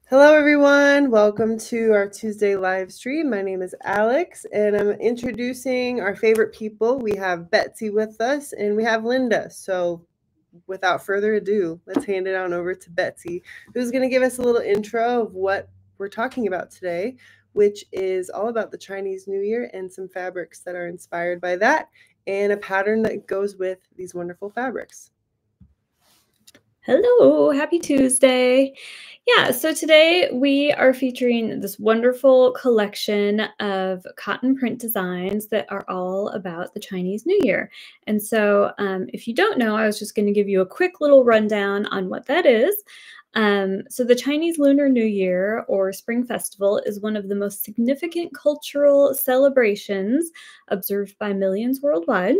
Hello, everyone. Welcome to our Tuesday live stream. My name is Alex, and I'm introducing our favorite people. We have Betsy with us, and we have Linda. So, without further ado, let's hand it on over to Betsy, who's going to give us a little intro of what we're talking about today, which is all about the Chinese New Year and some fabrics that are inspired by that, and a pattern that goes with these wonderful fabrics. Hello, happy Tuesday. Yeah, so today we are featuring this wonderful collection of cotton print designs that are all about the Chinese New Year. And so if you don't know, I was just going to give you a quick little rundown on what that is. So the Chinese Lunar New Year or Spring Festival is one of the most significant cultural celebrations observed by millions worldwide.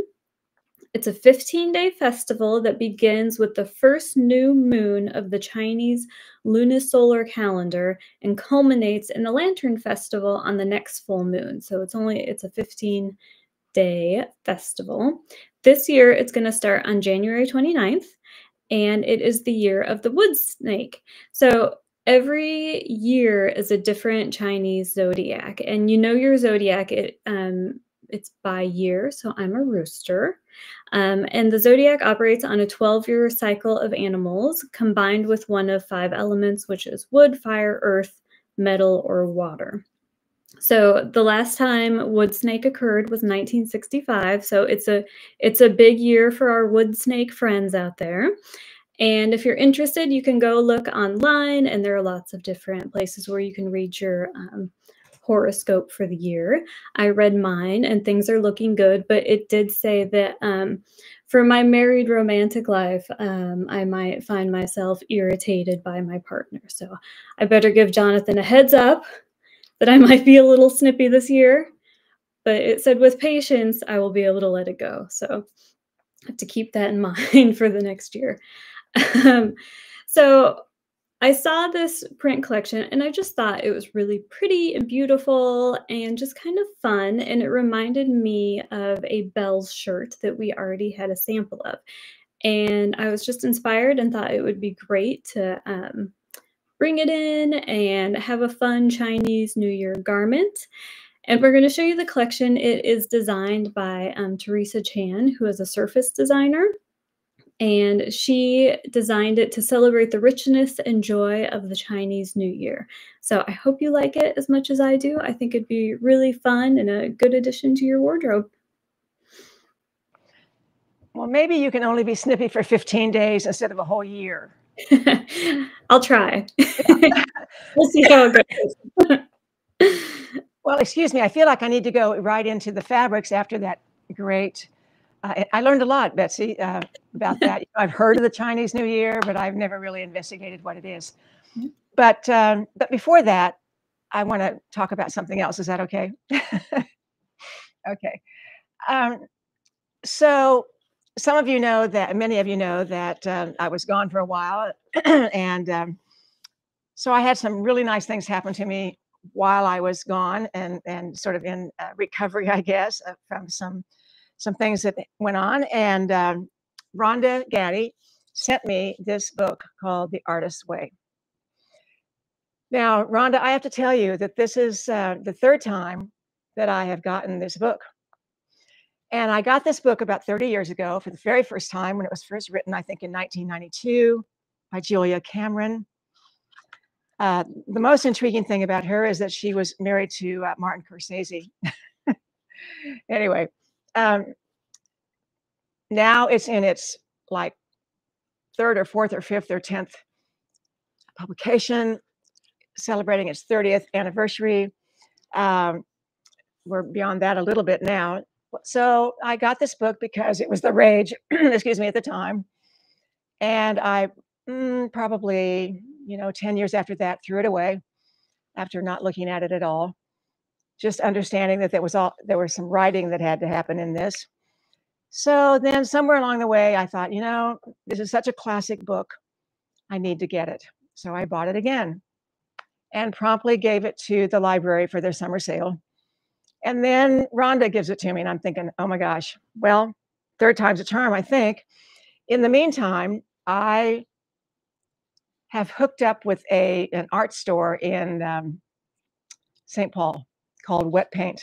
It's a 15-day festival that begins with the first new moon of the Chinese lunisolar calendar and culminates in the Lantern Festival on the next full moon. So it's a 15-day festival. This year, it's going to start on January 29th, and it is the year of the wood snake. So every year is a different Chinese zodiac, and you know your zodiac, it's by year, so I'm a rooster. And the zodiac operates on a 12-year cycle of animals combined with one of 5 elements, which is wood, fire, earth, metal, or water. So the last time wood snake occurred was 1965. So it's a big year for our wood snake friends out there. And if you're interested, you can go look online, and there are lots of different places where you can read your horoscope for the year. I read mine and things are looking good, but it did say that for my married romantic life, I might find myself irritated by my partner. So I better give Jonathan a heads up that I might be a little snippy this year, but it said with patience, I will be able to let it go. So I have to keep that in mind for the next year. So I saw this print collection and I just thought it was really pretty and beautiful and just kind of fun. And it reminded me of a Belle's shirt that we already had a sample of. And I was just inspired and thought it would be great to bring it in and have a fun Chinese New Year garment. And we're going to show you the collection. It is designed by Teresa Chan, who is a surface designer. And she designed it to celebrate the richness and joy of the Chinese New Year. So I hope you like it as much as I do. I think it'd be really fun and a good addition to your wardrobe. Well, maybe you can only be snippy for 15 days instead of a whole year. I'll try. We'll see how it goes. Well, excuse me. I feel like I need to go right into the fabrics after that great. I learned a lot, Betsy, about that. I've heard of the Chinese New Year, but I've never really investigated what it is. But before that, I want to talk about something else. Is that okay? Okay. So some of you know that, many of you know that I was gone for a while. And so I had some really nice things happen to me while I was gone and sort of in recovery, I guess, from some things that went on. And Rhonda Gaddy sent me this book called The Artist's Way. Now, Rhonda, I have to tell you that this is the 3rd time that I have gotten this book. And I got this book about 30 years ago for the very first time when it was first written, I think in 1992 by Julia Cameron. The most intriguing thing about her is that she was married to Martin Scorsese. Anyway, now it's in its like 3rd or 4th or 5th or 10th publication, celebrating its 30th anniversary. We're beyond that a little bit now. So I got this book because it was the rage, excuse me, at the time. And I probably, 10 years after that, threw it away after not looking at it at all. Just understanding that there was some writing that had to happen in this. So then somewhere along the way, I thought, this is such a classic book. I need to get it. So I bought it again and promptly gave it to the library for their summer sale. And then Rhonda gives it to me and I'm thinking, oh my gosh, well, 3rd time's a charm, I think. In the meantime, I have hooked up with an art store in St. Paul called Wet Paint.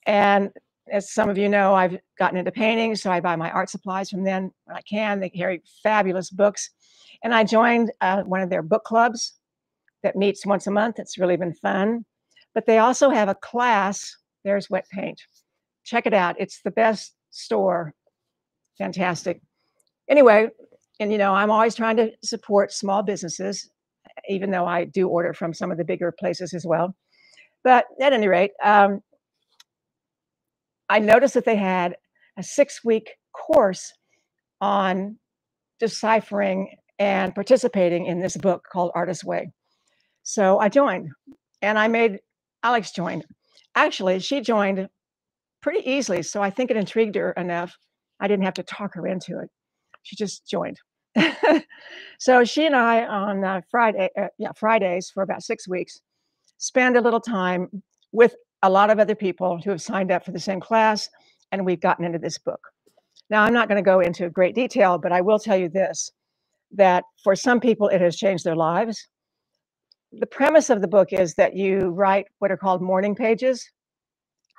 And as some of you know, I've gotten into painting, so I buy my art supplies from them when I can. They carry fabulous books. And I joined one of their book clubs that meets once a month. It's really been fun. But they also have a class. There's Wet Paint. Check it out. It's the best store. Fantastic. Anyway, and you know, I'm always trying to support small businesses, even though I do order from some of the bigger places as well. But at any rate, I noticed that they had a 6-week course on deciphering and participating in this book called Artist's Way. So I joined, and I made Alex join. Actually, she joined pretty easily, so I think it intrigued her enough. I didn't have to talk her into it. She just joined. So she and I on Fridays for about 6 weeks spend a little time with a lot of other people who have signed up for the same class, and we've gotten into this book. Now, I'm not going to go into great detail, but I will tell you this, that for some people, it has changed their lives. The premise of the book is that you write what are called morning pages,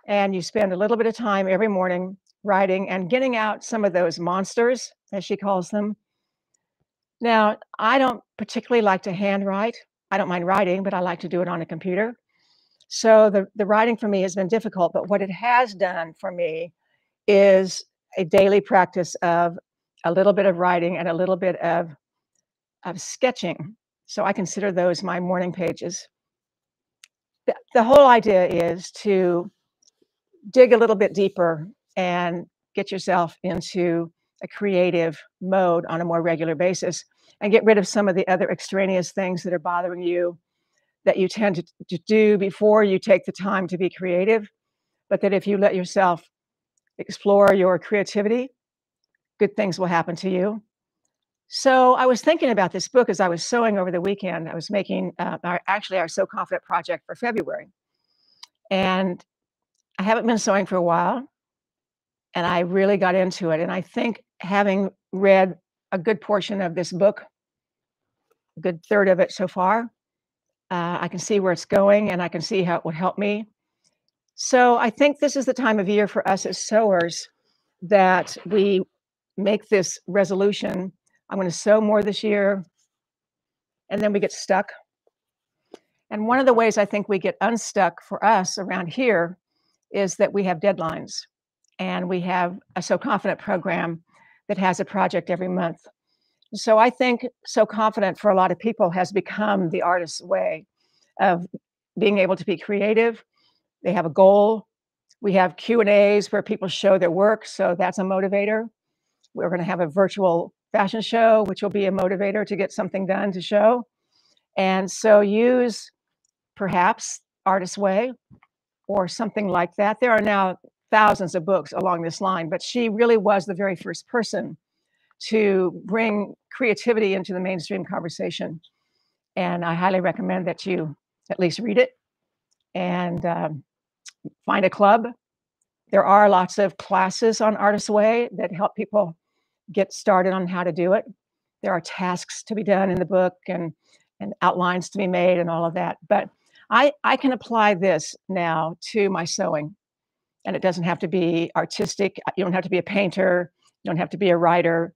and you spend a little bit of time every morning writing and getting out some of those monsters, as she calls them. Now, I don't particularly like to handwrite. I don't mind writing, but I like to do it on a computer. So the writing for me has been difficult, but what it has done for me is a daily practice of a little bit of writing and a little bit of sketching. So I consider those my morning pages. The whole idea is to dig a little bit deeper and get yourself into a creative mode on a more regular basis and get rid of some of the other extraneous things that are bothering you that you tend to do before you take the time to be creative, but that if you let yourself explore your creativity, good things will happen to you. So I was thinking about this book as I was sewing over the weekend. I was making our So Confident project for February. And I haven't been sewing for a while, and I really got into it. And I think having read a good portion of this book, a good third of it so far, I can see where it's going, and I can see how it would help me. So I think this is the time of year for us as sewers that we make this resolution. I'm going to sew more this year, and then we get stuck. And one of the ways I think we get unstuck for us around here is that we have deadlines, and we have a So Confident program that has a project every month. So I think So Confident for a lot of people has become the artist's way of being able to be creative. They have a goal. We have Q&As where people show their work, so that's a motivator. We're going to have a virtual fashion show, which will be a motivator to get something done to show. And so use perhaps Artist's Way or something like that. There are now thousands of books along this line, but she really was the very first person to bring creativity into the mainstream conversation. And I highly recommend that you at least read it and find a club. There are lots of classes on Artist's Way that help people get started on how to do it. There are tasks to be done in the book and outlines to be made and all of that. But I can apply this now to my sewing. And it doesn't have to be artistic. You don't have to be a painter. You don't have to be a writer.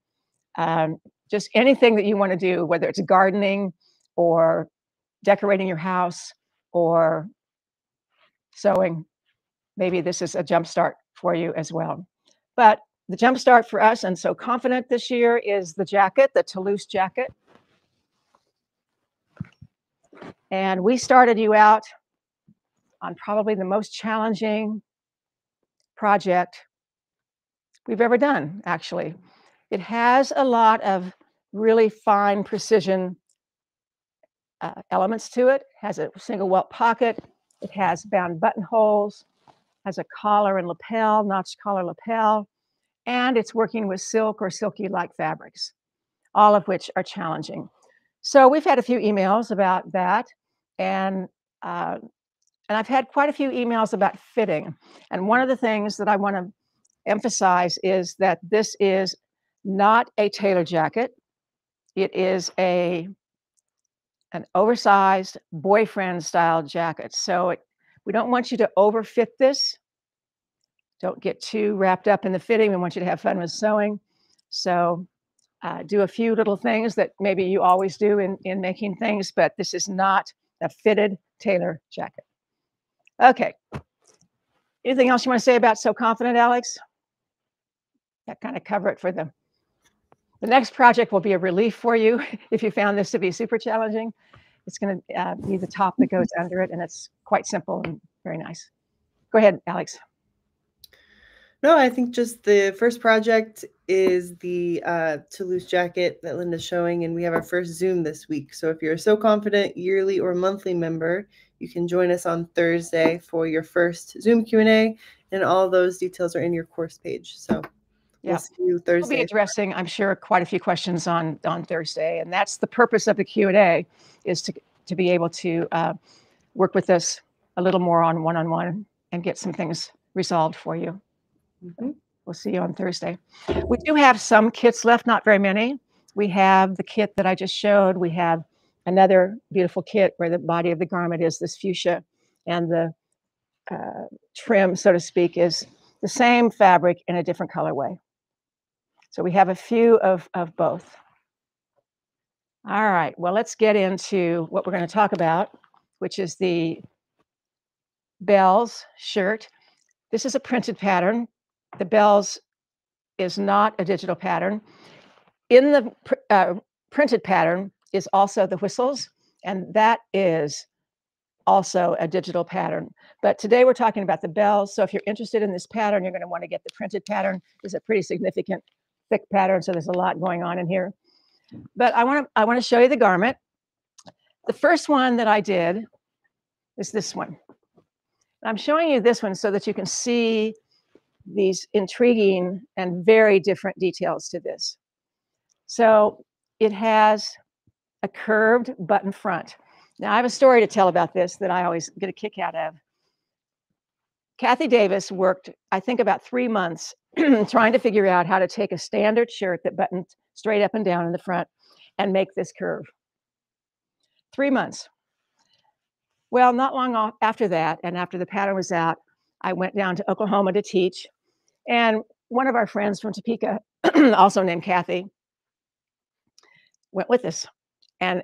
Just anything that you want to do, whether it's gardening or decorating your house or sewing. Maybe this is a jumpstart for you as well. But the jumpstart for us and So Confident this year is the jacket, the Toulouse Jacket. And we started you out on probably the most challenging project we've ever done, actually. It has a lot of really fine precision elements to it. It has a single welt pocket. It has bound buttonholes, has a collar and lapel, notched collar lapel, and it's working with silk or silky-like fabrics, all of which are challenging. So we've had a few emails about that, and I've had quite a few emails about fitting. And one of the things that I want to emphasize is that this is not a tailor jacket. It is an oversized boyfriend style jacket. So we don't want you to overfit this. Don't get too wrapped up in the fitting. We want you to have fun with sewing. So do a few little things that maybe you always do in making things, but this is not a fitted tailor jacket. Okay. Anything else you want to say about So Confident, Alex? That kind of cover it for them. The next project will be a relief for you if you found this to be super challenging. It's going to be the top that goes under it, and it's quite simple and very nice. Go ahead, Alex. No, I think just the first project is the Toulouse Jacket that Linda's showing, and we have our first Zoom this week. So if you're a So Confident yearly or monthly member, you can join us on Thursday for your first Zoom Q&A, and all those details are in your course page. So we'll see you Thursday. We'll be addressing, I'm sure, quite a few questions on Thursday, and that's the purpose of the Q&A, is to be able to work with us a little more on one-on-one and get some things resolved for you. Mm-hmm. We'll see you on Thursday. We do have some kits left, not very many. We have the kit that I just showed. We have another beautiful kit where the body of the garment is this fuchsia, and the trim, so to speak, is the same fabric in a different colorway. So we have a few of both. All right, well, let's get into what we're going to talk about, which is the bells shirt. This is a printed pattern. The bells is not a digital pattern. In the printed pattern is also the whistles, and that is also a digital pattern. But today we're talking about the bells. So if you're interested in this pattern, you're going to want to get the printed pattern. It's a pretty significant thick pattern, so there's a lot going on in here. But I want to show you the garment. The first one that I did is this one. I'm showing you this one so that you can see these intriguing and very different details to this. So it has a curved button front. Now I have a story to tell about this that I always get a kick out of. Kathy Davis worked, I think, about 3 months trying to figure out how to take a standard shirt that buttoned straight up and down in the front and make this curve. 3 months. Well, not long after that, and after the pattern was out, I went down to Oklahoma to teach. And one of our friends from Topeka, also named Kathy, went with us. And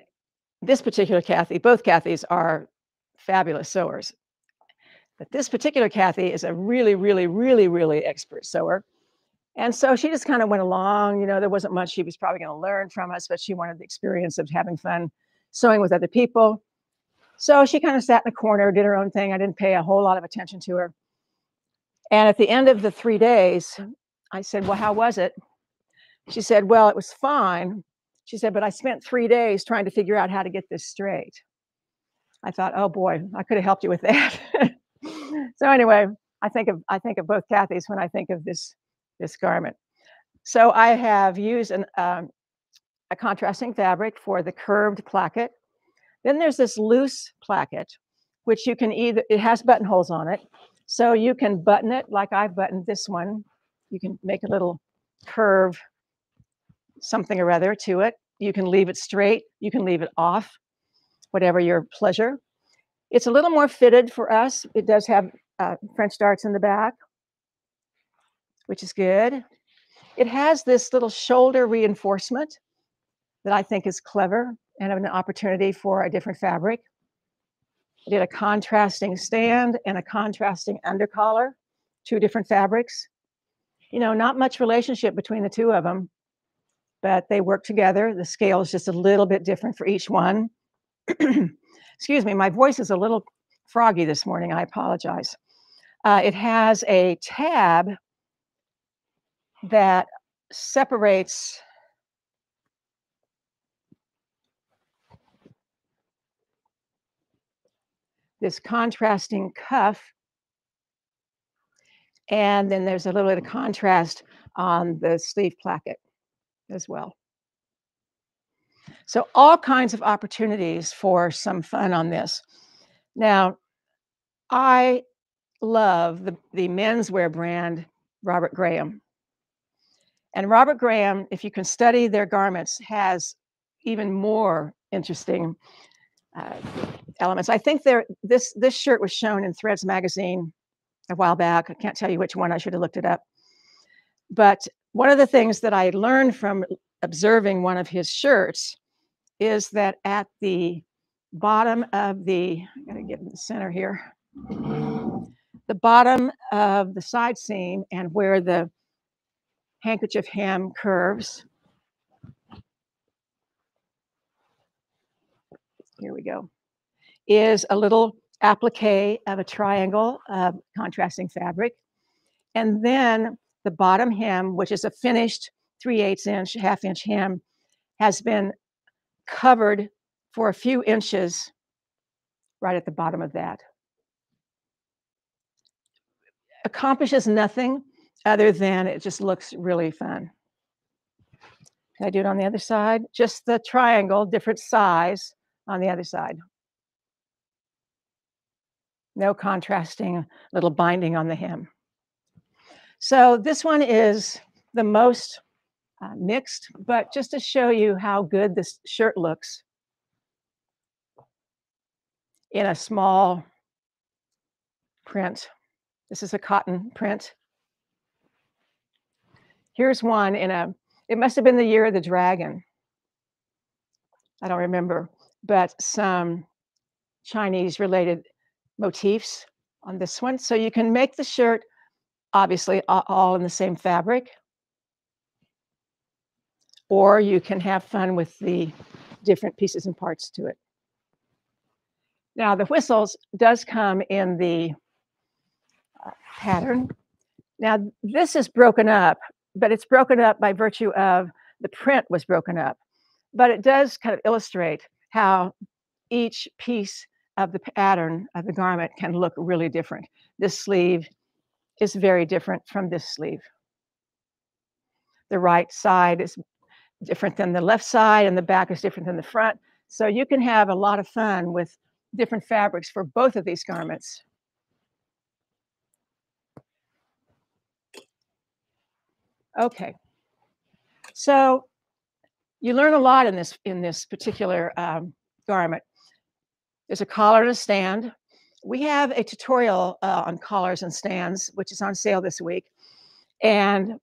this particular Kathy, both Kathys are fabulous sewers. But this particular Kathy is a really, really, really, really expert sewer. And so she just kind of went along. You know, there wasn't much she was probably going to learn from us, but she wanted the experience of having fun sewing with other people. So she kind of sat in the corner, did her own thing. I didn't pay a whole lot of attention to her. And at the end of the 3 days, I said, well, how was it? She said, well, it was fine. She said, but I spent 3 days trying to figure out how to get this straight. I thought, oh boy, I could have helped you with that. So anyway, I think of both Kathys when I think of this garment. So I have used a contrasting fabric for the curved placket. Then there's this loose placket, which you can either, it has buttonholes on it. So you can button it like I've buttoned this one. You can make a little curve, something or other to it. You can leave it straight. You can leave it off, whatever your pleasure. It's a little more fitted for us. It does have French darts in the back, which is good. It has this little shoulder reinforcement that I think is clever and an opportunity for a different fabric. I did a contrasting stand and a contrasting undercollar, 2 different fabrics. You know, not much relationship between the 2 of them, but they work together. The scale is just a little bit different for each one. Excuse me, my voice is a little froggy this morning. I apologize. It has a tab that separates this contrasting cuff, and then there's a little bit of contrast on the sleeve placket as well. So all kinds of opportunities for some fun on this. Now, I love the menswear brand Robert Graham. And Robert Graham, if you can study their garments, has even more interesting elements. I think this shirt was shown in Threads magazine a while back. I can't tell you which one. I should have looked it up. But one of the things that I learned from observing one of his shirts is that at the bottom of I gotta get in the center here, the bottom of the side seam and where the handkerchief hem curves, here we go, is a little applique of a triangle of contrasting fabric. And then the bottom hem, which is a finished 3/8 inch, half-inch hem, has been covered for a few inches right at the bottom of that. Accomplishes nothing other than it just looks really fun. Can I do it on the other side? Just the triangle, different size on the other side. No contrasting little binding on the hem. So this one is the most mixed, but just to show you how good this shirt looks in a small print. This is a cotton print. Here's one it must have been the year of the dragon. I don't remember, but some Chinese related motifs on this one. So you can make the shirt, obviously, all in the same fabric, or you can have fun with the different pieces and parts to it. Now, the whistles does come in the pattern. Now, this is broken up, but it's broken up by virtue of the print was broken up. But it does kind of illustrate how each piece of the pattern of the garment can look really different. This sleeve is very different from this sleeve. The right side is different than the left side, and the back is different than the front. So you can have a lot of fun with different fabrics for both of these garments. Okay, so you learn a lot in this particular garment. There's a collar and a stand. We have a tutorial on collars and stands, which is on sale this week. And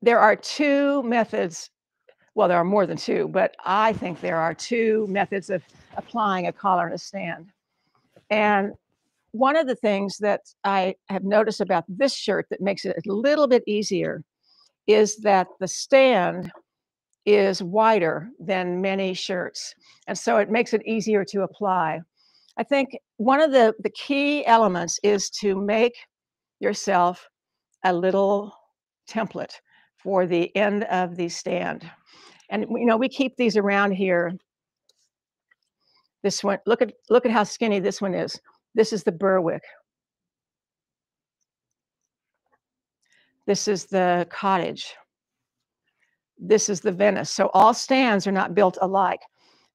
there are two methods. Well, there are more than two, but I think there are two methods of applying a collar and a stand. And one of the things that I have noticed about this shirt that makes it a little bit easier is that the stand is wider than many shirts. And so it makes it easier to apply. I think one of the key elements is to make yourself a little template for the end of the stand. And we keep these around here. This one, look at how skinny this one is. This is the Berwick. This is the Cottage. This is the Venice. So all stands are not built alike.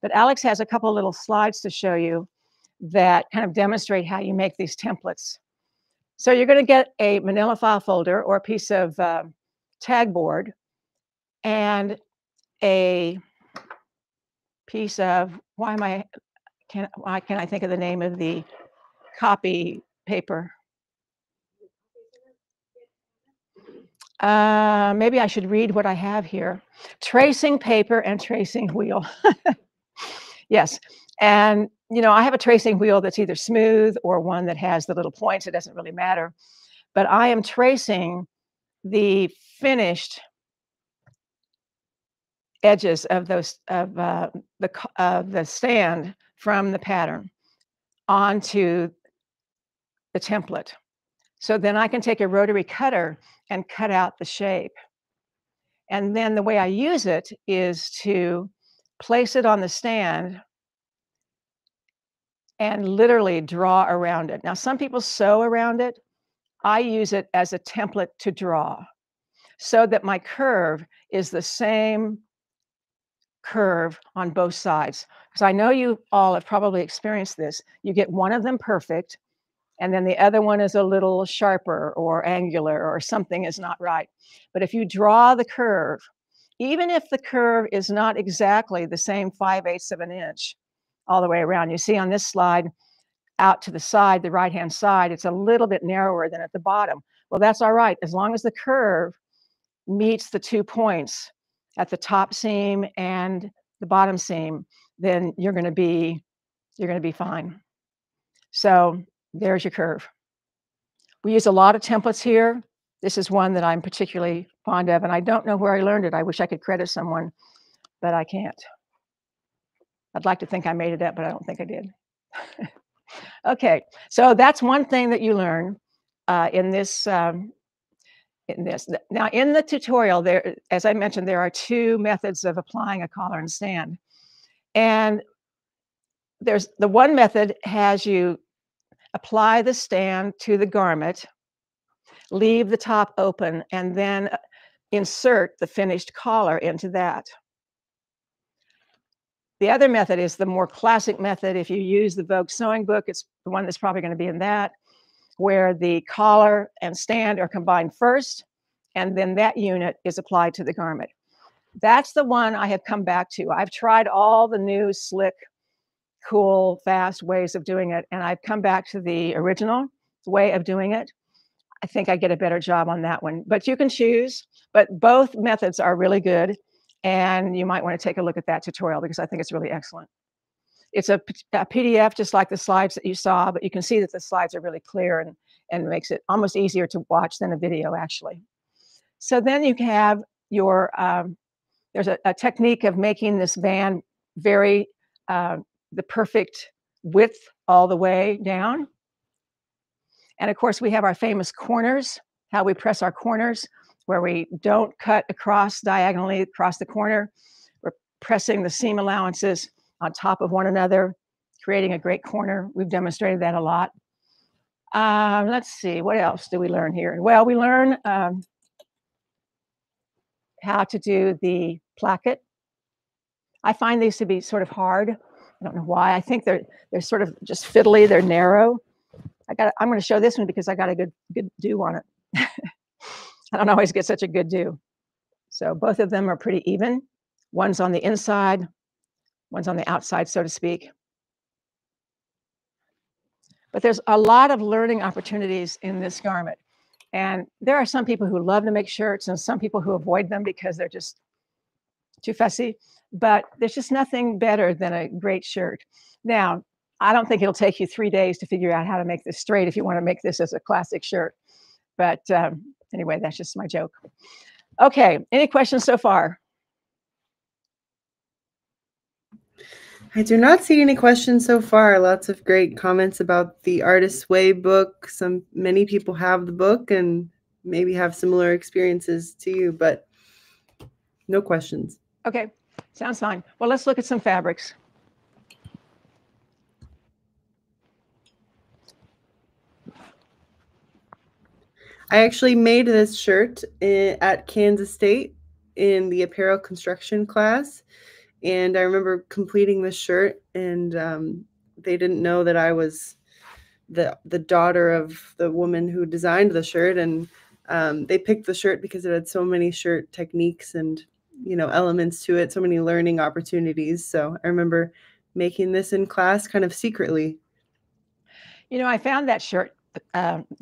But Alex has a couple little slides to show you that kind of demonstrate how you make these templates. So you're going to get a manila file folder or a piece of tag board and a piece of, why can't I think of the name of the copy paper? Maybe I should read what I have here. Tracing paper and tracing wheel. Yes. And, I have a tracing wheel that's either smooth or one that has the little points. It doesn't really matter. But I am tracing the finished edges of those of the stand from the pattern onto the template. So then I can take a rotary cutter and cut out the shape. And then the way I use it is to place it on the stand and literally draw around it. Now, some people sew around it. I use it as a template to draw so that my curve is the same curve on both sides. Because I know you all have probably experienced this. You get one of them perfect, and then the other one is a little sharper or angular or something is not right. But if you draw the curve even if the curve is not exactly the same 5/8 of an inch all the way around. You see on this slide, out to the side, the right-hand side, it's a little bit narrower than at the bottom. Well, that's all right, as long as the curve meets the 2 points at the top seam and the bottom seam, then you're going to be fine. So there's your curve. We use a lot of templates here. This is one that I'm particularly fond of, and I don't know where I learned it. I wish I could credit someone, but I can't. I'd like to think I made it up, but I don't think I did. Okay, so that's one thing that you learn in this. Now, in the tutorial, there, as I mentioned, there are 2 methods of applying a collar and stand. And there's the one method has you apply the stand to the garment, leave the top open, and then insert the finished collar into that. The other method is the more classic method. If you use the Vogue sewing book, it's the one that's probably going to be in that, where the collar and stand are combined first, and then that unit is applied to the garment. That's the one I have come back to. I've tried all the new, slick, cool, fast ways of doing it, and I've come back to the original way of doing it. I think I get a better job on that one, but you can choose. But both methods are really good, and you might want to take a look at that tutorial because I think it's really excellent. It's a PDF, just like the slides that you saw, but you can see that the slides are really clear and makes it almost easier to watch than a video, actually. So then you have your, there's a technique of making this band very, the perfect width all the way down. And of course, we have our famous corners, how we press our corners, where we don't cut across diagonally across the corner. We're pressing the seam allowances on top of one another, creating a great corner. We've demonstrated that a lot. Let's see, what else do we learn here? Well, we learn how to do the placket. I find these to be sort of hard. I don't know why. I think they're sort of just fiddly. They're narrow. I'm going to show this one because I got a good do on it. I don't always get such a good do. So both of them are pretty even. One's on the inside, one's on the outside, so to speak. But there's a lot of learning opportunities in this garment. And there are some people who love to make shirts and some people who avoid them because they're just too fussy. But there's just nothing better than a great shirt. Now, I don't think it'll take you 3 days to figure out how to make this straight if you want to make this as a classic shirt. But anyway, that's just my joke. Okay, any questions so far? I do not see any questions so far. Lots of great comments about the Artist's Way book. Many people have the book and maybe have similar experiences to you, but no questions. Okay, sounds fine. Well, let's look at some fabrics. I actually made this shirt at Kansas State in the apparel construction class. And I remember completing the shirt, and they didn't know that I was the daughter of the woman who designed the shirt. And they picked the shirt because it had so many shirt techniques and, you know, elements to it, so many learning opportunities. So I remember making this in class kind of secretly. You know, I found that shirt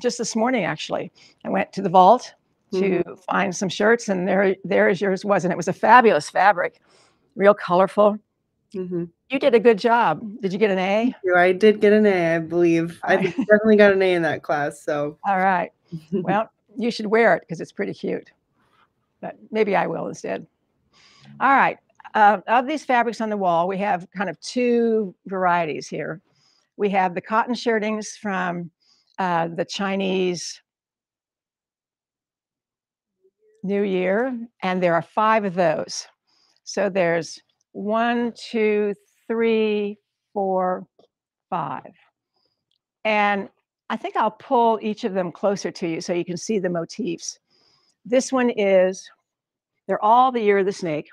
just this morning, actually. I went to the vault to find some shirts, and there as yours was, and it was a fabulous fabric, real colorful. You did a good job. Did you get an A? I did get an A, I believe. I definitely got an A in that class. So all right. Well, you should wear it because it's pretty cute. But maybe I will instead. All right. Of these fabrics on the wall, we have kind of 2 varieties here. We have the cotton shirtings from the Chinese New Year, and there are 5 of those. So there's 1, 2, 3, 4, 5. And I think I'll pull each of them closer to you so you can see the motifs. This one is, they're all the Year of the Snake,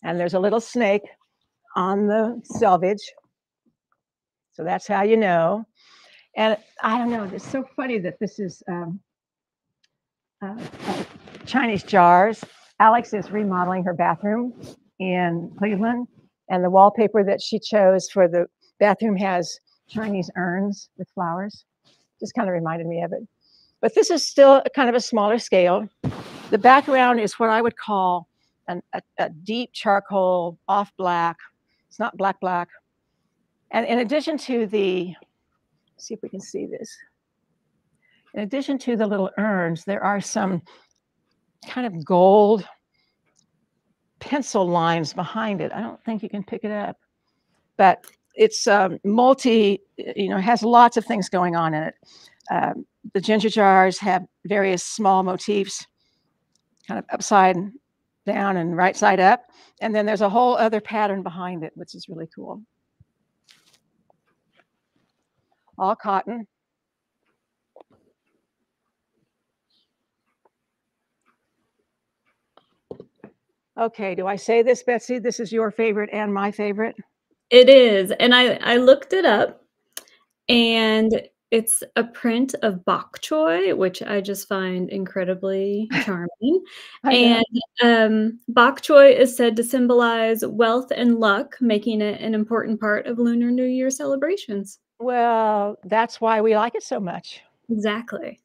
and there's a little snake on the selvage. So that's how you know. And I don't know, it's so funny that this is Chinese jars. Alex is remodeling her bathroom in Cleveland, and the wallpaper that she chose for the bathroom has Chinese urns with flowers. Just kind of reminded me of it. But this is still kind of a smaller scale. The background is what I would call a deep charcoal, off black. It's not black. And in addition to the, see if we can see this. In addition to the little urns, there are some kind of gold pencil lines behind it. I don't think you can pick it up, but it's has lots of things going on in it. The ginger jars have various small motifs, kind of upside down and right side up. And then there's a whole other pattern behind it, which is really cool. All cotton. Okay, do I say this, Betsy? This is your favorite and my favorite? It is. And I looked it up, and it's a print of bok choy, which I just find incredibly charming. And bok choy is said to symbolize wealth and luck, making it an important part of Lunar New Year celebrations. Well, that's why we like it so much. Exactly.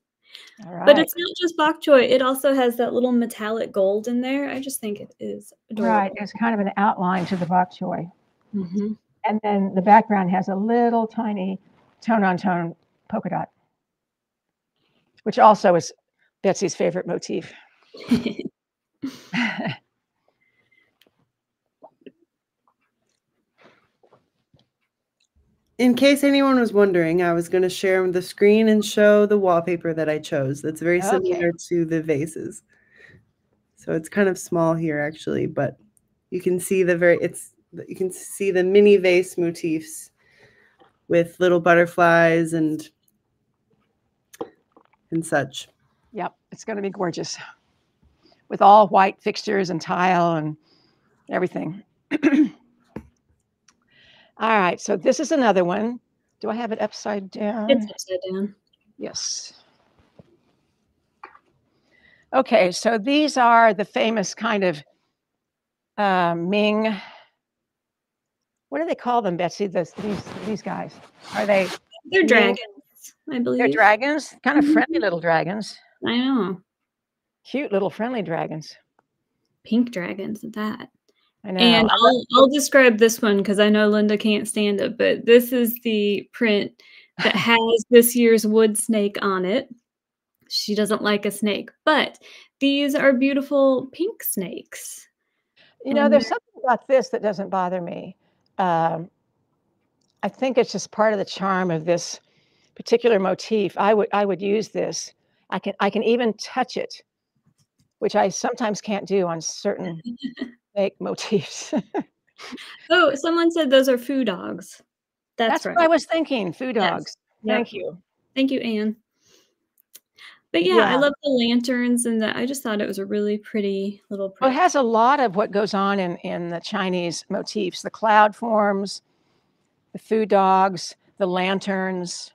All right. But it's not just bok choy. It also has that little metallic gold in there. I just think it is adorable. Right. It's kind of an outline to the bok choy. Mm-hmm. And then the background has a little tiny tone-on-tone polka dot, which also is Betsy's favorite motif. In case anyone was wondering, I was going to share the screen and show the wallpaper that I chose. That's very similar to the vases. So it's kind of small here actually, but you can see you can see the mini vase motifs with little butterflies and such. Yep, it's going to be gorgeous with all white fixtures and tile and everything. All right, so this is another one. Do I have it upside down? It's upside down. Yes. Okay, so these are the famous kind of Ming. What do they call them, Betsy? These guys. Are they? They're dragons, I believe. They're dragons, kind of friendly little dragons. I know. Cute little friendly dragons. Pink dragons at that. I know. And I'll describe this one because I know Linda can't stand it, but this is the print that has this year's wood snake on it. She doesn't like a snake, but these are beautiful pink snakes. You know, there's something about this that doesn't bother me. I think it's just part of the charm of this particular motif. I would use this. I can even touch it, which I sometimes can't do on certain snake motifs. Oh, someone said those are foo dogs. That's right. What I was thinking. Foo dogs. Yes. Thank you. Thank you, Anne. But yeah, I love the lanterns, and I just thought it was a really pretty little print. Well, it has a lot of what goes on in the Chinese motifs, the cloud forms, the food dogs, the lanterns,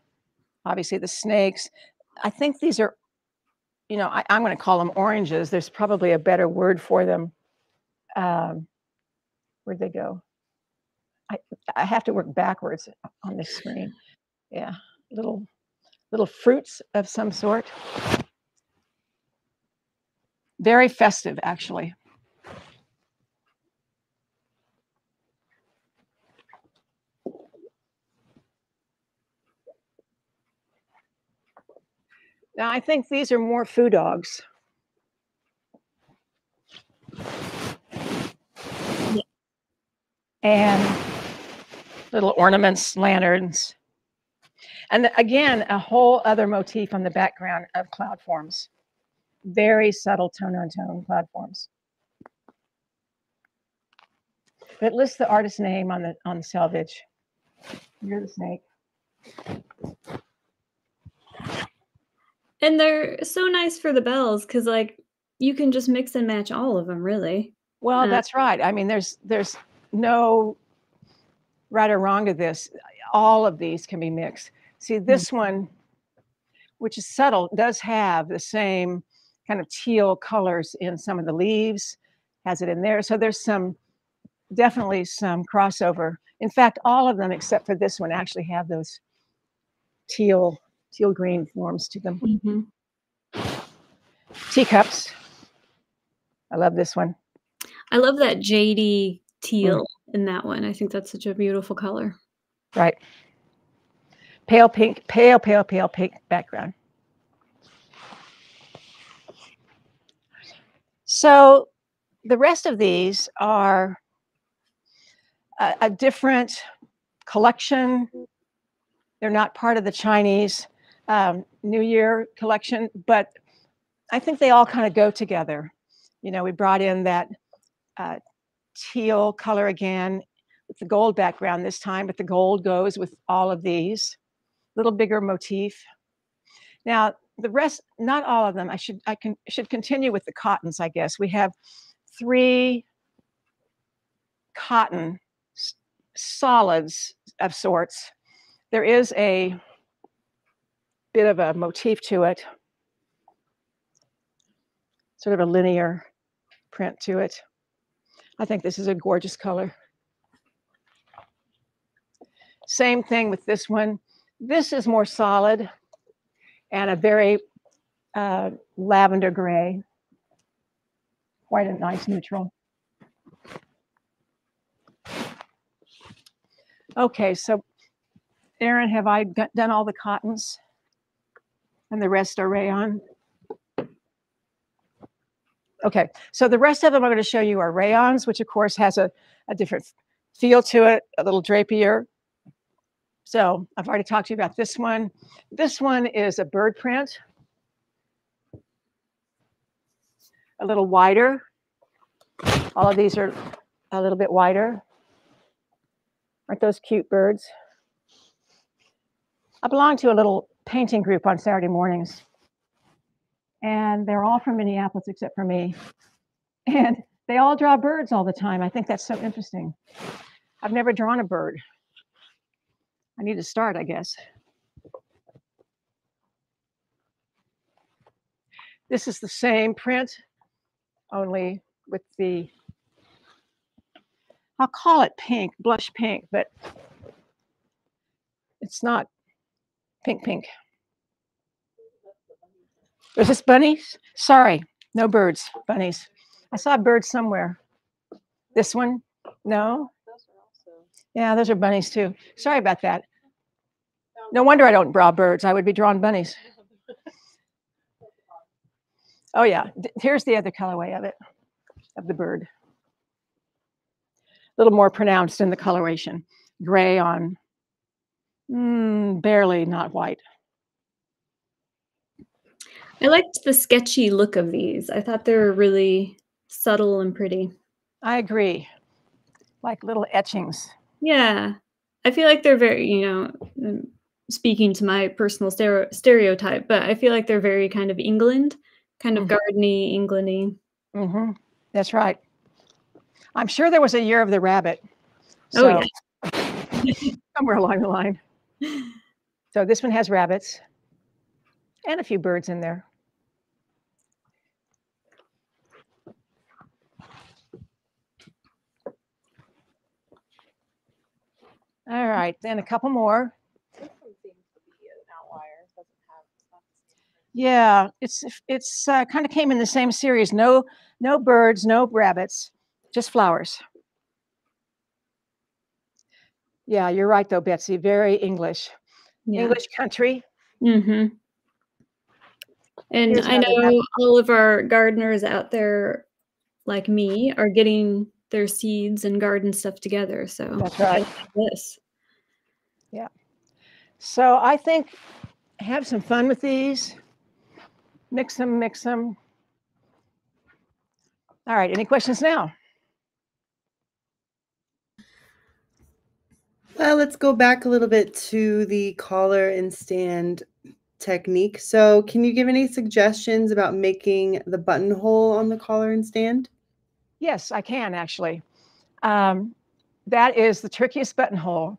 obviously the snakes. I think these are, you know, I'm going to call them oranges. There's probably a better word for them. Where'd they go? I have to work backwards on this screen. Yeah, little fruits of some sort. Very festive, actually. Now, I think these are more foo dogs. And little ornaments, lanterns. And again, a whole other motif on the background of cloud forms. Very subtle tone-on-tone cloud forms. But it lists the artist's name on the selvage. You're the snake. And they're so nice for the bells because, like, you can just mix and match all of them, really. Well, that's right. I mean, there's no right or wrong to this. All of these can be mixed. See, this one, which is subtle, does have the same kind of teal colors in some of the leaves, has it in there. So there's definitely some crossover. In fact, all of them except for this one actually have those teal green forms to them. Mm-hmm. Teacups. I love this one. I love that jadey teal in that one. I think that's such a beautiful color. Right. Pale pink, pale pink background. So the rest of these are a different collection. They're not part of the Chinese New Year collection, but I think they all kind of go together. You know, we brought in that teal color again with the gold background this time, but the gold goes with all of these. Little bigger motif. Now, the rest, not all of them, I should continue with the cottons, I guess. We have 3 cotton solids of sorts. There is a bit of a motif to it, sort of a linear print to it. I think this is a gorgeous color. Same thing with this one. This is more solid and a very lavender gray. Quite a nice neutral. Okay, so Erin, have I done all the cottons? And the rest are rayon? Okay, so the rest of them I'm going to show you are rayons, which of course has a different feel to it, a little drapier. So I've already talked to you about this one. This one is a bird print, a little wider. All of these are a little bit wider. Aren't those cute birds? I belong to a little painting group on Saturday mornings, and they're all from Minneapolis except for me. And they all draw birds all the time. I think that's so interesting. I've never drawn a bird. I need to start, I guess. This is the same print, only with the, I'll call it pink, blush pink, but it's not pink. Is this bunnies? Sorry, no birds, bunnies. I saw a bird somewhere. This one? No? Yeah, those are bunnies too. Sorry about that. No wonder I don't draw birds. I would be drawing bunnies. Oh yeah, here's the other colorway of it, of the bird. A little more pronounced in the coloration. Gray on, barely not white. I liked the sketchy look of these. I thought they were really subtle and pretty. I agree. Like little etchings. Yeah. I feel like they're very, speaking to my personal stereotype, but I feel like they're very kind of England, kind of gardeny, Englandy. That's right. I'm sure there was a year of the rabbit. So, oh, yeah. Somewhere along the line. So this one has rabbits and a few birds in there. All right, then a couple more. This one seems to be an outlier. Yeah, it's kind of came in the same series. No birds, no rabbits, just flowers. Yeah, you're right though, Betsy. Very English. Yeah. English country. And I know all of our gardeners out there, like me, are getting their seeds and garden stuff together. So that's right. This. Yeah. So I think have some fun with these. Mix them. All right. Any questions now? Well, let's go back a little bit to the collar and stand technique. So can you give any suggestions about making the buttonhole on the collar and stand? Yes, I can actually. That is the trickiest buttonhole.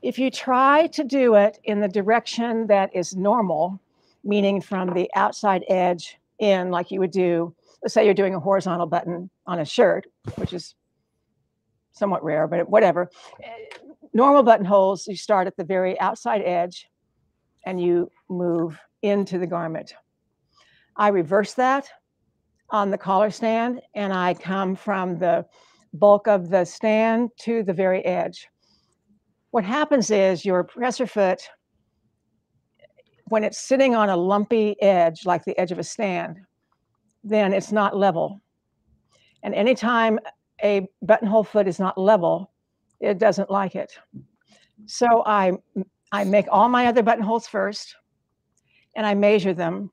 If you try to do it in the direction that is normal, meaning from the outside edge in like you would do, let's say you're doing a horizontal button on a shirt, which is somewhat rare, but whatever. Normal buttonholes, you start at the very outside edge and you move into the garment. I reverse that on the collar stand, and I come from the bulk of the stand to the very edge. What happens is your presser foot, when it's sitting on a lumpy edge, like the edge of a stand, then it's not level. And anytime a buttonhole foot is not level, it doesn't like it. So I make all my other buttonholes first, and I measure them,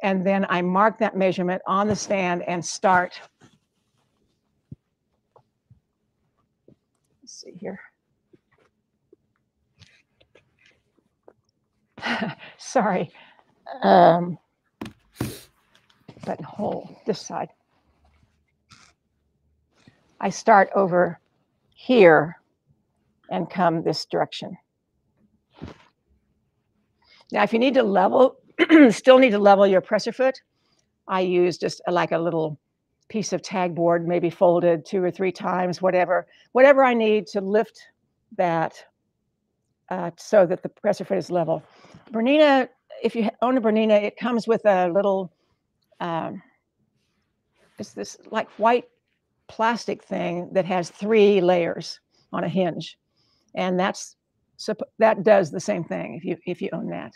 and then I mark that measurement on the stand and start. Let's see here. Sorry. Buttonhole, this side. I start over here and come this direction. Now, if you need to level, still need to level your presser foot, I use just like a little piece of tag board, maybe folded 2 or 3 times, whatever I need to lift that so that the presser foot is level. Bernina, if you own a Bernina, it comes with a little, it's this like white plastic thing that has 3 layers on a hinge, and that does the same thing if you own that.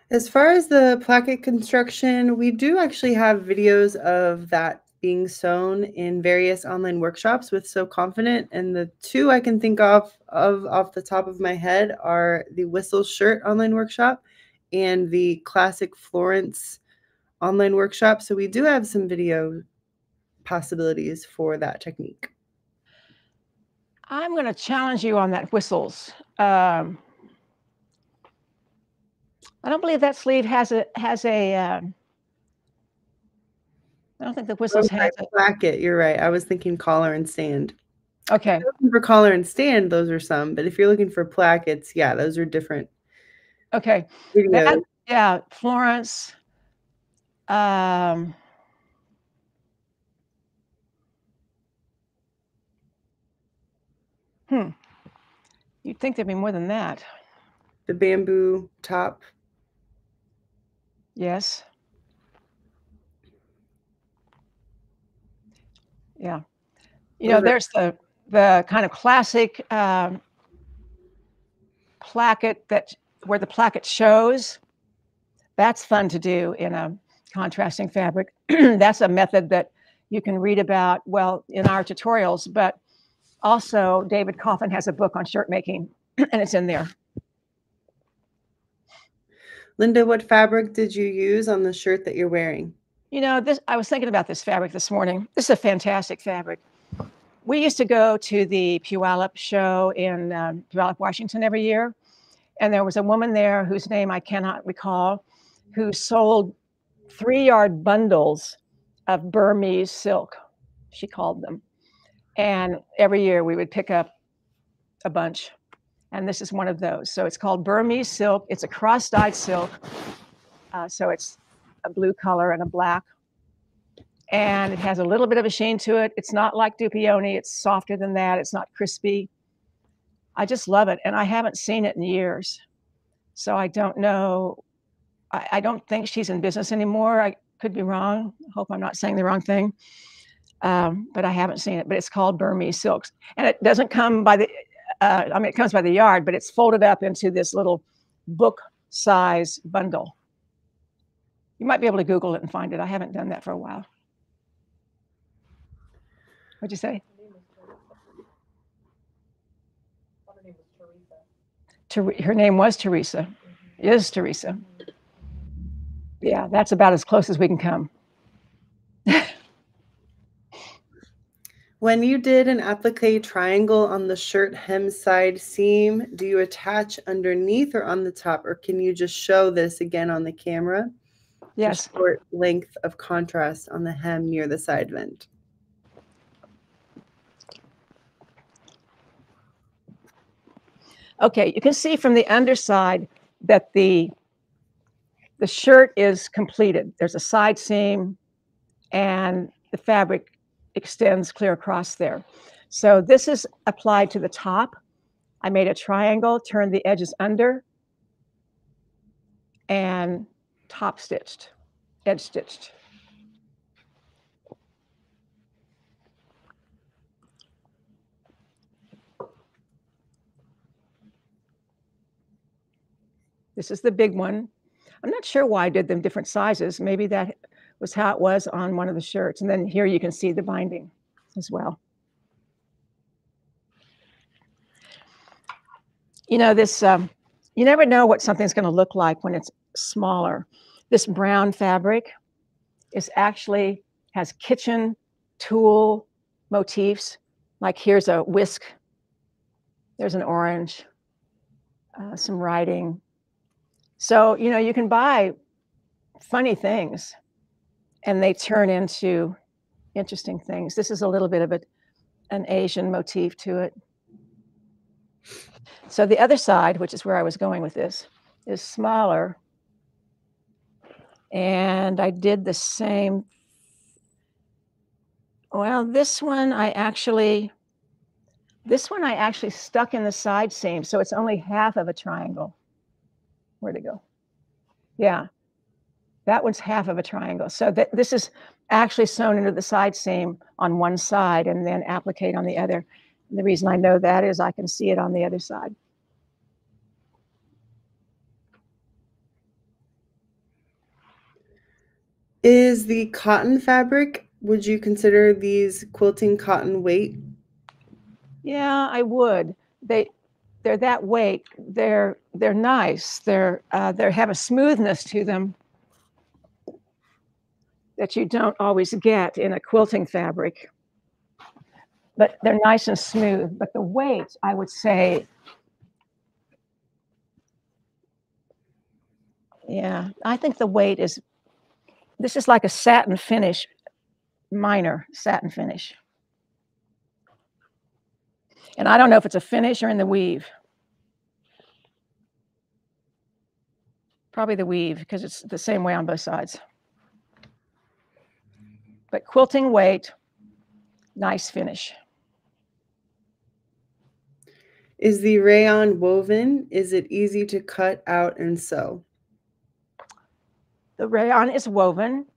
As far as the placket construction, we do actually have videos of that being sewn in various online workshops with Sew Confident, and the 2 I can think of off the top of my head are the Whistle Shirt online workshop and the Classic Florence online workshop. So we do have some video possibilities for that technique. I'm going to challenge you on that whistles. I don't believe that sleeve has a I don't think the whistles has a placket. You're right. I was thinking collar and stand. Okay. If you're looking for collar and stand, those are some. But if you're looking for plackets, yeah, those are different. Okay. Videos. Yeah, Florence. You'd think there'd be more than that. The bamboo top. Yes. Yeah. You know, there's the kind of classic placket where the placket shows. That's fun to do in a contrasting fabric. That's a method that you can read about, well, in our tutorials, but also David Coffin has a book on shirt making, and it's in there. Linda, what fabric did you use on the shirt that you're wearing? You know, I was thinking about this fabric this morning. This is a fantastic fabric. We used to go to the Puyallup show in Puyallup, Washington every year. And there was a woman there whose name I cannot recall, who sold 3-yard bundles of Burmese silk, she called them. And every year we would pick up a bunch. And this is one of those. So it's called Burmese silk. It's a cross-dyed silk. So it's a blue color and a black. And it has a little bit of a sheen to it. It's not like Dupioni. It's softer than that. It's not crispy. I just love it. And I haven't seen it in years. So I don't know. I don't think she's in business anymore. I could be wrong. I hope I'm not saying the wrong thing. But I haven't seen it. But it's called Burmese silks. And it doesn't come by the, I mean, it comes by the yard, but it's folded up into this little book size bundle. You might be able to Google it and find it. I haven't done that for a while. What'd you say? Her name was Teresa. Is Teresa. Yeah, that's about as close as we can come. When you did an applique triangle on the shirt hem side seam, do you attach underneath or on the top, or can you just show this again on the camera? Yes. The short length of contrast on the hem near the side vent. Okay, you can see from the underside that the the shirt is completed. There's a side seam and the fabric extends clear across there. So this is applied to the top. I made a triangle, turned the edges under, and top stitched, edge stitched. This is the big one. I'm not sure why I did them different sizes. Maybe that was how it was on one of the shirts. And then here you can see the binding as well. You know, this, you never know what something's going to look like when it's smaller. This brown fabric is actually has kitchen tool motifs. Like here's a whisk. There's an orange, some writing. So, you know, you can buy funny things and they turn into interesting things. This is a little bit of an Asian motif to it. So the other side, which is where I was going with this, is smaller. And I did the same. Well, this one I actually stuck in the side seam. So it's only half of a triangle. Where'd it go? Yeah, that one's half of a triangle. So this is actually sewn into the side seam on one side and then applique on the other. And the reason I know that is I can see it on the other side. Is the cotton fabric, would you consider these quilting cotton weight? Yeah, I would. They're that weight. They're nice. They have a smoothness to them that you don't always get in a quilting fabric. But they're nice and smooth. But the weight, I would say, yeah, I think the weight is, this is like a satin finish, minor satin finish. And I don't know if it's a finish or in the weave. Probably the weave, because it's the same way on both sides. But quilting weight, nice finish. Is the rayon woven? Is it easy to cut out and sew? The rayon is woven.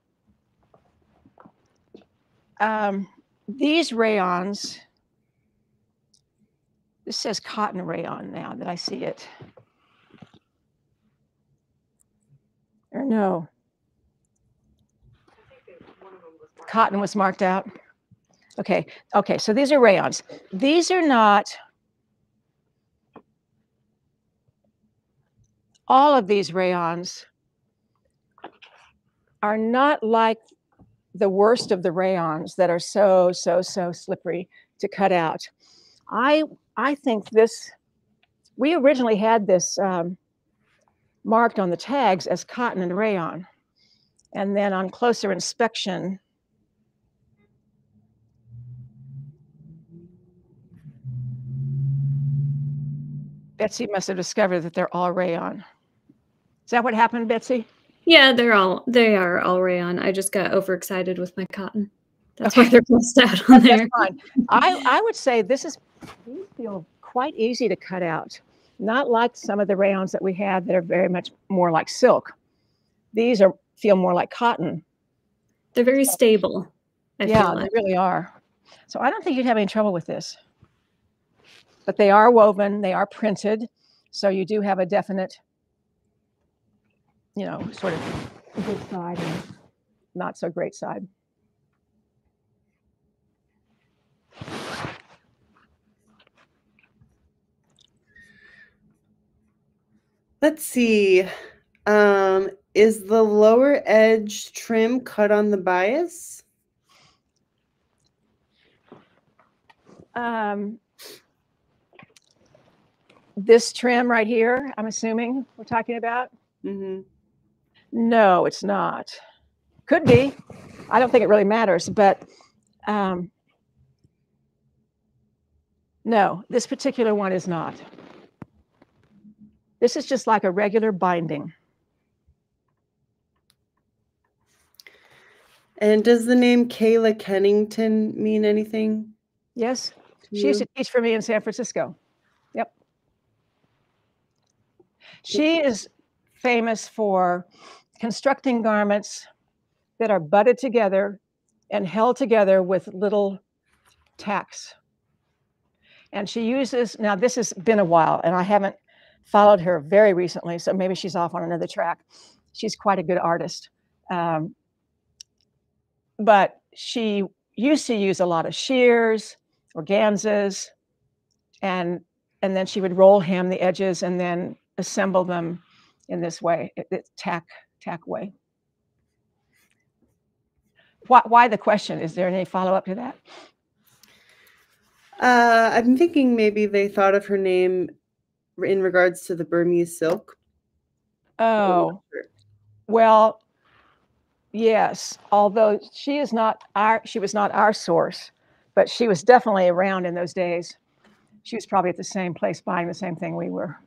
These rayons, this says cotton rayon now that I see it. Or no. Cotton was marked out. Okay, so these are rayons. These are not, all of these rayons are not like the worst of the rayons that are so slippery to cut out. I think this, we originally had this marked on the tags as cotton and rayon. And then on closer inspection, Betsy must have discovered that they're all rayon. Is that what happened, Betsy? Yeah, they are all rayon. I just got overexcited with my cotton. That's why they're crossed out on there. That's fine. I would say these feel quite easy to cut out. Not like some of the rayons that we had that are very much more like silk. These feel more like cotton. They're very stable. I feel like. They really are. So I don't think you'd have any trouble with this. But they are woven, they are printed, so you do have a definite, you know, sort of good side and not so great side. Let's see. Is the lower edge trim cut on the bias? This trim right here, I'm assuming we're talking about? Mm-hmm. No, it's not. Could be. I don't think it really matters, but no, this particular one is not. This is just like a regular binding. And does the name Kayla Kennington mean anything? Yes, to she used you? to teach for me in San Francisco. Yep. She is famous for constructing garments that are butted together and held together with little tacks. And she uses, now this has been a while, and I haven't followed her very recently, so maybe she's off on another track. She's quite a good artist. But she used to use a lot of shears, organzas, and then she would roll hem the edges and then assemble them in this way, tack way. Why the question? Is there any follow-up to that? I'm thinking maybe they thought of her name in regards to the Burmese silk. Oh, well, yes. Although she was not our source, but she was definitely around in those days. She was probably at the same place buying the same thing we were.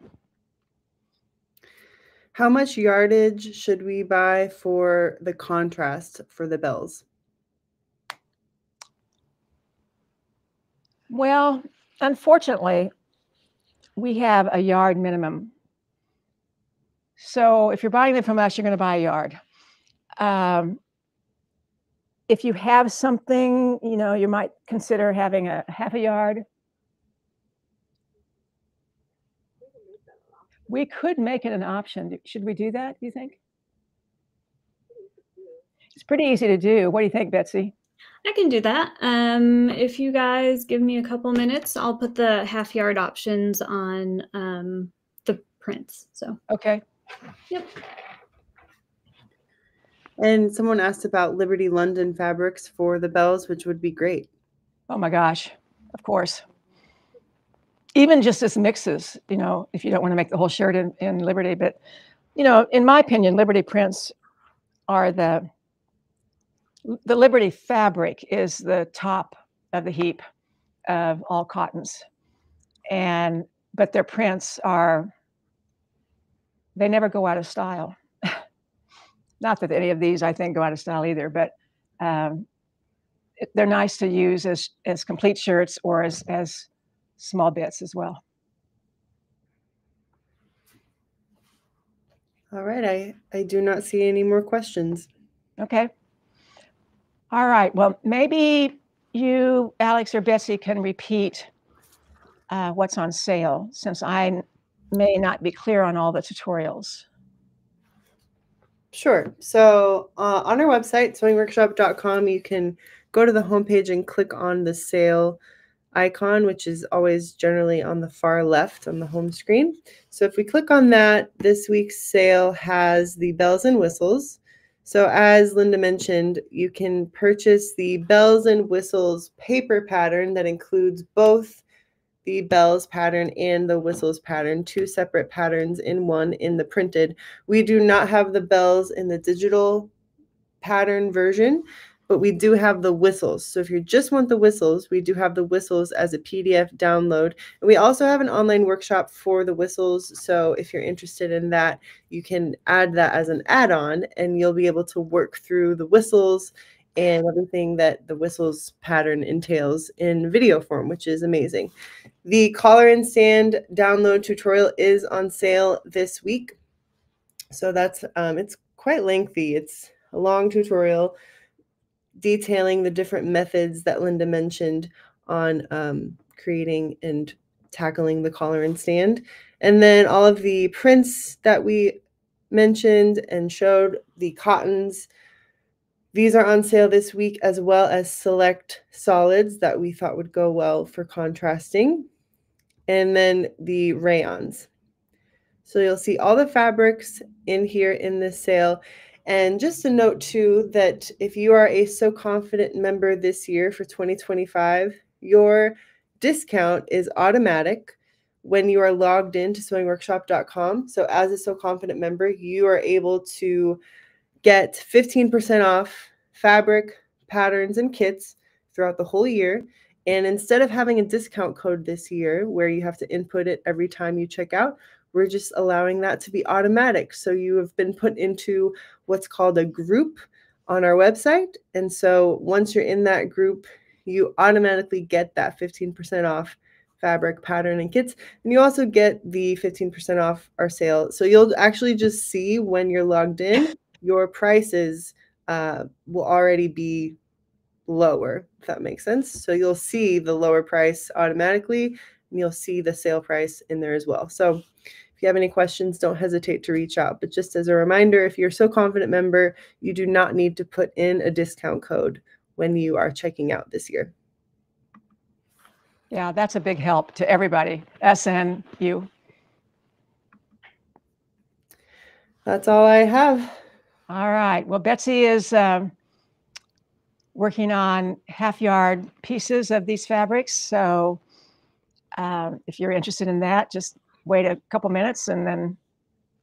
How much yardage should we buy for the contrast for the bells? Well, unfortunately, we have a yard minimum. So if you're buying them from us, you're going to buy a yard. If you have something, you might consider having a half a yard. We could make it an option. Should we do that, do you think? It's pretty easy to do. What do you think, Betsy? I can do that. If you guys give me a couple minutes, I'll put the half yard options on the prints. So okay. Yep. And someone asked about Liberty London fabrics for the bells, which would be great. Oh my gosh, of course. Even just as mixes, if you don't want to make the whole shirt in Liberty, but in my opinion, Liberty prints are the Liberty fabric is the top of the heap of all cottons. But their prints they never go out of style. Not that any of these I think go out of style either, but they're nice to use as complete shirts or as small bits as well. All right, I do not see any more questions. Okay. All right, well, maybe you, Alex or Betsy, can repeat what's on sale, since I may not be clear on all the tutorials. Sure. So on our website, sewingworkshop.com, you can go to the homepage and click on the sale icon, which is always generally on the far left on the home screen. So if we click on that, this week's sale has the bells and whistles. So as Linda mentioned, you can purchase the bells and whistles paper pattern that includes both the bells pattern and the whistles pattern, two separate patterns in one in the printed. We do not have the bells in the digital pattern version, but we do have the whistles. So if you just want the whistles, we do have the whistles as a PDF download. And we also have an online workshop for the whistles. So if you're interested in that, you can add that as an add-on and you'll be able to work through the whistles and everything that the whistles pattern entails in video form, which is amazing. The collar and stand download tutorial is on sale this week. So that's it's quite lengthy. It's a long tutorial detailing the different methods that Linda mentioned on creating and tackling the collar and stand. And then all of the prints that we mentioned and showed, the cottons, these are on sale this week, as well as select solids that we thought would go well for contrasting. And then the rayons. So you'll see all the fabrics in here in this sale. And just a note too, that if you are a So Confident member this year for 2025, your discount is automatic when you are logged into sewingworkshop.com. So as a So Confident member, you are able to get 15% off fabric, patterns, and kits throughout the whole year. And instead of having a discount code this year where you have to input it every time you check out, we're just allowing that to be automatic. So you have been put into what's called a group on our website. And so once you're in that group, you automatically get that 15% off fabric, pattern, and kits. And you also get the 15% off our sale. So you'll actually just see when you're logged in, your prices will already be lower, if that makes sense. So you'll see the lower price automatically, and you'll see the sale price in there as well. So if you have any questions, don't hesitate to reach out. But just as a reminder, if you're So Confident member, you do not need to put in a discount code when you are checking out this year. Yeah, that's a big help to everybody, us and you. That's all I have. All right. Well, Betsy is working on half-yard pieces of these fabrics. So if you're interested in that, just wait a couple minutes and then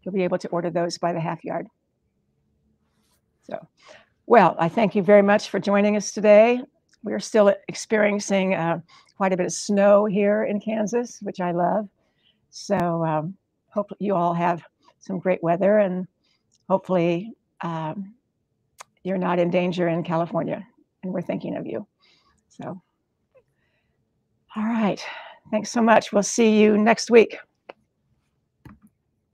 you'll be able to order those by the half-yard. So, well, I thank you very much for joining us today. We're still experiencing quite a bit of snow here in Kansas, which I love. So hope you all have some great weather, and hopefully you're not in danger in California, and we're thinking of you. So, all right. Thanks so much. We'll see you next week.